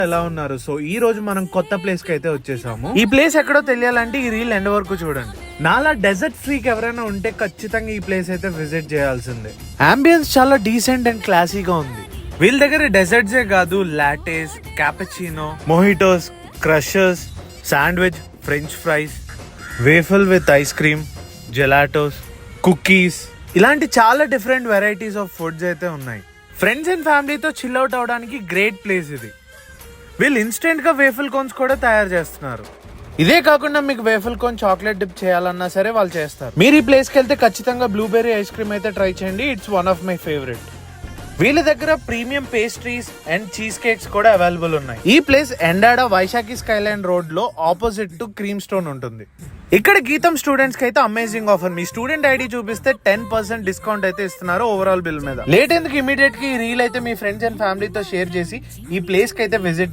ఎలా ఉన్నారు? సో ఈ రోజు మనం కొత్త ప్లేస్ కి అయితే వచ్చేసాము. ఈ ప్లేస్ ఎక్కడో తెలియాలంటే ఈ రీల్ ఎండ్ వరకు చూడండి. నాలా డెజర్ట్ ఫ్రీక్ ఎవరైనా ఉంటే ఖచ్చితంగా ఈ ప్లేస్ అయితే విజిట్ చేయాల్సిందే. అంబియన్స్ చాలా డీసెంట్ అండ్ క్లాసీగా ఉంది. వీళ్ళ దగ్గర డెజర్ట్సే కాదు, lattes, cappuccino, mojitos, crushers, sandwich, french fries, waffle with ice cream, gelatos, cookies, ఇలాంటి చాలా డిఫరెంట్ వెరైటీస్ ఆఫ్ ఫుడ్స్ అయితే ఉన్నాయి. ఫ్రెండ్స్ అండ్ ఫ్యామిలీతో చిల్ అవుట్ అవడానికి గ్రేట్ ప్లేస్ ఇది. వీళ్ళు ఇన్స్టెంట్ గా వేఫల్ కోన్స్ కూడా తయారు చేస్తున్నారు. ఇదే కాకుండా మీకు వేఫల్ కోన్ చాక్లెట్ డిప్ చేయాలన్నా సరే వాళ్ళు చేస్తారు. మీరు ఈ ప్లేస్కి వెళ్తే ఖచ్చితంగా బ్లూబెర్రీ ఐస్ క్రీమ్ అయితే ట్రై చేయండి. It's one of my favourite. వీళ్ళ దగ్గర premium pastries and cheese cakes కూడా అవైలబుల్ ఉన్నాయి. ఈ place Endada Vaisakhi Skyline road లో ఆపోజిట్ టు క్రీమ్ స్టోన్ ఉంటుంది. ఇక్కడ గీతం స్టూడెంట్స్ కి అయితే అమేజింగ్ ఆఫర్. మీ స్టూడెంట్ ఐడి చూపిస్తే 10% డిస్కౌంట్ అయితే ఇస్తున్నారు ఓవరాల్ బిల్ మీద. లేట్ ఎందుకు, ఇమీడియట్ గా ఈ రీల్ అయితే మీ ఫ్రెండ్స్ అండ్ ఫ్యామిలీతో షేర్ చేసి ఈ ప్లేస్ కి అయితే విజిట్